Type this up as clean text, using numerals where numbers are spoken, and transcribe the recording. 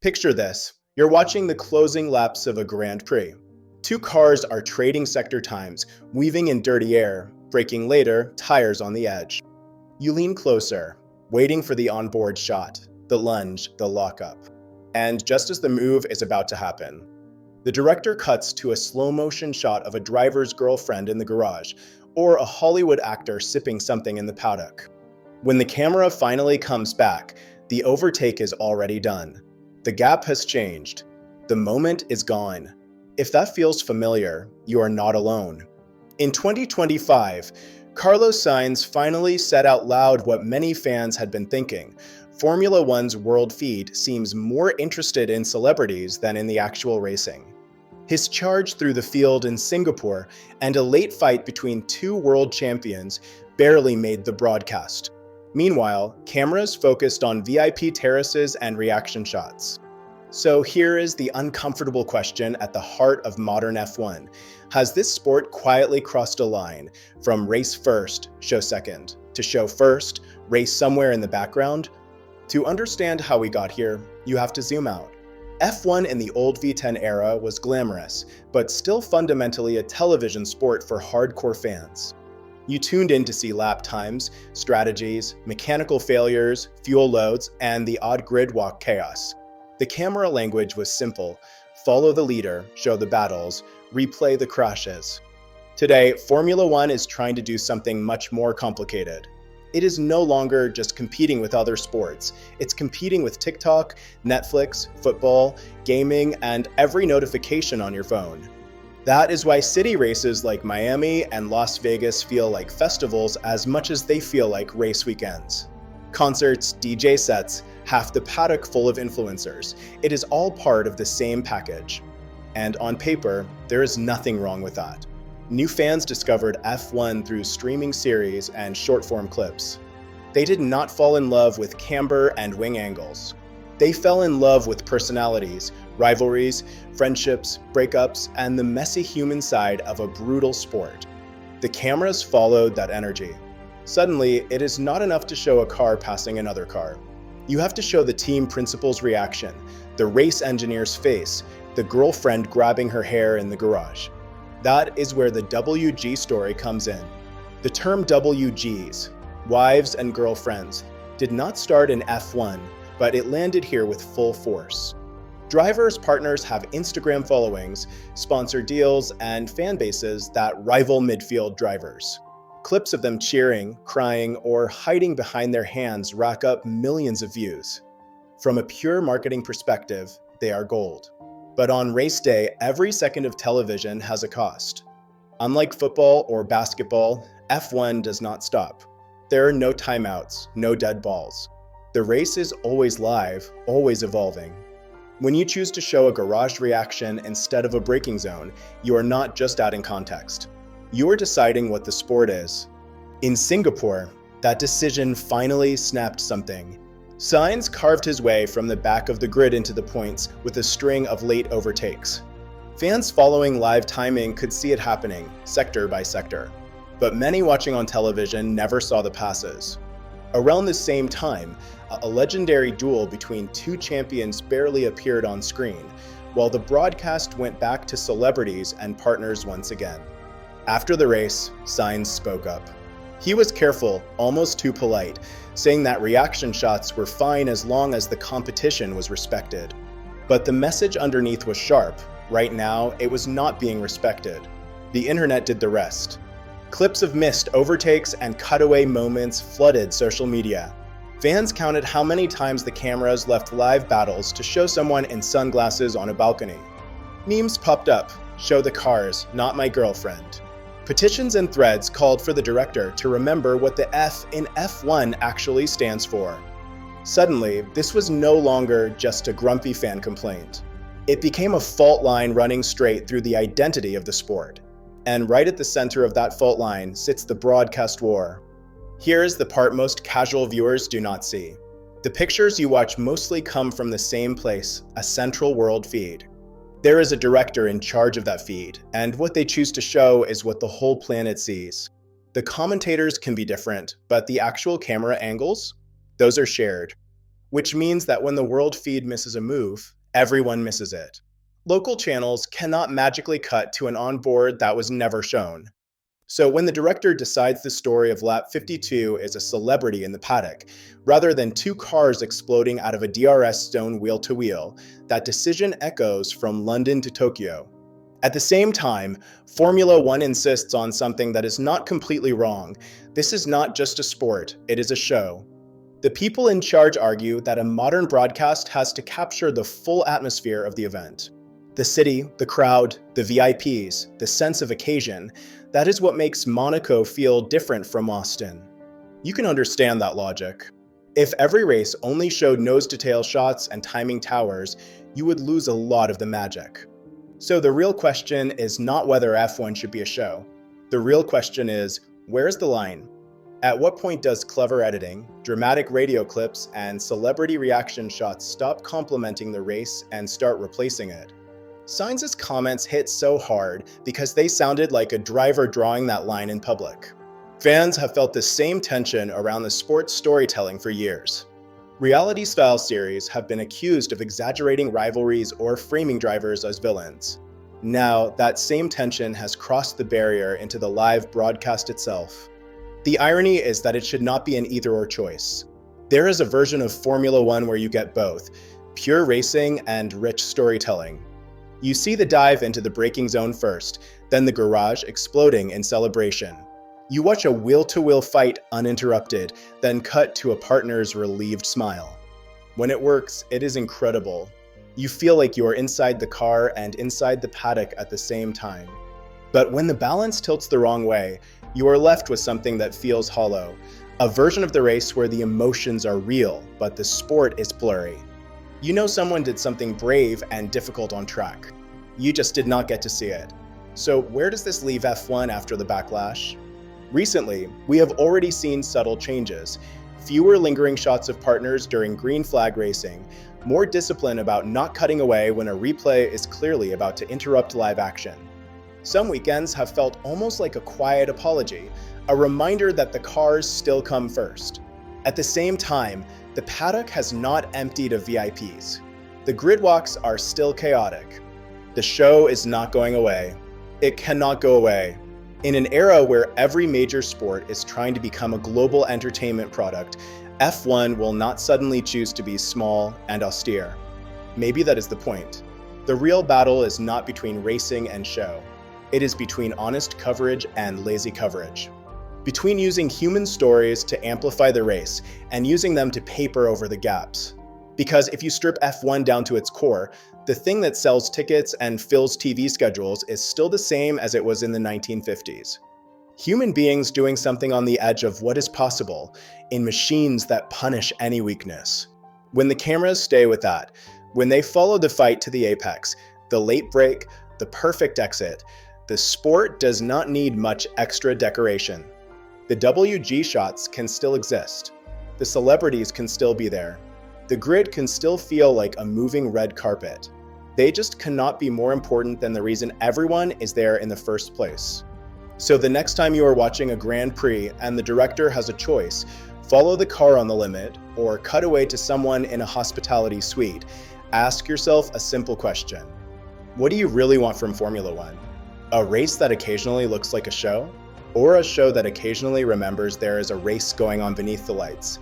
Picture this. You're watching the closing laps of a Grand Prix. Two cars are trading sector times, weaving in dirty air, braking later, tires on the edge. You lean closer, waiting for the onboard shot, the lunge, the lockup. And just as the move is about to happen, the director cuts to a slow-motion shot of a driver's girlfriend in the garage, or a Hollywood actor sipping something in the paddock. When the camera finally comes back, the overtake is already done. The gap has changed. The moment is gone. If that feels familiar, you are not alone. In 2025, Carlos Sainz finally said out loud what many fans had been thinking. Formula One's world feed seems more interested in celebrities than in the actual racing. His charge through the field in Singapore and a late fight between two world champions barely made the broadcast. Meanwhile, cameras focused on VIP terraces and reaction shots. So here is the uncomfortable question at the heart of modern F1. Has this sport quietly crossed a line from race first, show second, to show first, race somewhere in the background? To understand how we got here, you have to zoom out. F1 in the old V10 era was glamorous, but still fundamentally a television sport for hardcore fans. You tuned in to see lap times, strategies, mechanical failures, fuel loads, and the odd grid walk chaos. The camera language was simple: follow the leader, show the battles, replay the crashes. Today, Formula One is trying to do something much more complicated. It is no longer just competing with other sports. It's competing with TikTok, Netflix, football, gaming, and every notification on your phone. That is why city races like Miami and Las Vegas feel like festivals as much as they feel like race weekends. Concerts, DJ sets, half the paddock full of influencers. It is all part of the same package. And on paper, there is nothing wrong with that. New fans discovered F1 through streaming series and short-form clips. They did not fall in love with camber and wing angles. They fell in love with personalities, rivalries, friendships, breakups, and the messy human side of a brutal sport. The cameras followed that energy. Suddenly, it is not enough to show a car passing another car. You have to show the team principal's reaction, the race engineer's face, the girlfriend grabbing her hair in the garage. That is where the WG story comes in. The term WGs, wives and girlfriends, did not start in F1, but it landed here with full force. Drivers' partners have Instagram followings, sponsor deals, and fan bases that rival midfield drivers. Clips of them cheering, crying, or hiding behind their hands rack up millions of views. From a pure marketing perspective, they are gold. But on race day, every second of television has a cost. Unlike football or basketball, F1 does not stop. There are no timeouts, no dead balls. The race is always live, always evolving. When you choose to show a garage reaction instead of a braking zone, you are not just adding context. You are deciding what the sport is. In Singapore, that decision finally snapped something. Sainz carved his way from the back of the grid into the points with a string of late overtakes. Fans following live timing could see it happening, sector by sector. But many watching on television never saw the passes. Around the same time, a legendary duel between two champions barely appeared on screen, while the broadcast went back to celebrities and partners once again. After the race, Sainz spoke up. He was careful, almost too polite, saying that reaction shots were fine as long as the competition was respected. But the message underneath was sharp. Right now, it was not being respected. The internet did the rest. Clips of missed overtakes and cutaway moments flooded social media. Fans counted how many times the cameras left live battles to show someone in sunglasses on a balcony. Memes popped up, show the cars, not my girlfriend. Petitions and threads called for the director to remember what the F in F1 actually stands for. Suddenly, this was no longer just a grumpy fan complaint. It became a fault line running straight through the identity of the sport. And right at the center of that fault line sits the broadcast war. Here's the part most casual viewers do not see. The pictures you watch mostly come from the same place, a central world feed. There is a director in charge of that feed, and what they choose to show is what the whole planet sees. The commentators can be different, but the actual camera angles, those are shared. which means that when the world feed misses a move, everyone misses it. Local channels cannot magically cut to an onboard that was never shown. So when the director decides the story of lap 52 is a celebrity in the paddock, rather than two cars exploding out of a DRS stone wheel to wheel, that decision echoes from London to Tokyo. At the same time, Formula One insists on something that is not completely wrong. This is not just a sport, it is a show. The people in charge argue that a modern broadcast has to capture the full atmosphere of the event. The city, the crowd, the VIPs, the sense of occasion, that is what makes Monaco feel different from Austin. You can understand that logic. If every race only showed nose-to-tail shots and timing towers, you would lose a lot of the magic. So the real question is not whether F1 should be a show. The real question is, where's the line? At what point does clever editing, dramatic radio clips, and celebrity reaction shots stop complementing the race and start replacing it? Sainz's comments hit so hard because they sounded like a driver drawing that line in public. Fans have felt the same tension around the sport's storytelling for years. Reality-style series have been accused of exaggerating rivalries or framing drivers as villains. Now, that same tension has crossed the barrier into the live broadcast itself. The irony is that it should not be an either-or choice. There is a version of Formula One where you get both, pure racing and rich storytelling. You see the dive into the braking zone first, then the garage exploding in celebration. You watch a wheel-to-wheel fight uninterrupted, then cut to a partner's relieved smile. When it works, it is incredible. You feel like you are inside the car and inside the paddock at the same time. But when the balance tilts the wrong way, you are left with something that feels hollow, a version of the race where the emotions are real, but the sport is blurry. You know someone did something brave and difficult on track. You just did not get to see it. So where does this leave F1 after the backlash? Recently, we have already seen subtle changes. Fewer lingering shots of partners during green flag racing, more discipline about not cutting away when a replay is clearly about to interrupt live action. Some weekends have felt almost like a quiet apology, a reminder that the cars still come first. At the same time, the paddock has not emptied of VIPs. The grid walks are still chaotic. The show is not going away. It cannot go away. In an era where every major sport is trying to become a global entertainment product, F1 will not suddenly choose to be small and austere. Maybe that is the point. The real battle is not between racing and show. It is between honest coverage and lazy coverage. Between using human stories to amplify the race and using them to paper over the gaps. Because if you strip F1 down to its core, the thing that sells tickets and fills TV schedules is still the same as it was in the 1950s. Human beings doing something on the edge of what is possible in machines that punish any weakness. When the cameras stay with that, when they follow the fight to the apex, the late break, the perfect exit, the sport does not need much extra decoration. The WG shots can still exist. The celebrities can still be there. The grid can still feel like a moving red carpet. They just cannot be more important than the reason everyone is there in the first place. So the next time you are watching a Grand Prix and the director has a choice, follow the car on the limit or cut away to someone in a hospitality suite, ask yourself a simple question. What do you really want from Formula One? A race that occasionally looks like a show? Or a show that occasionally remembers there is a race going on beneath the lights?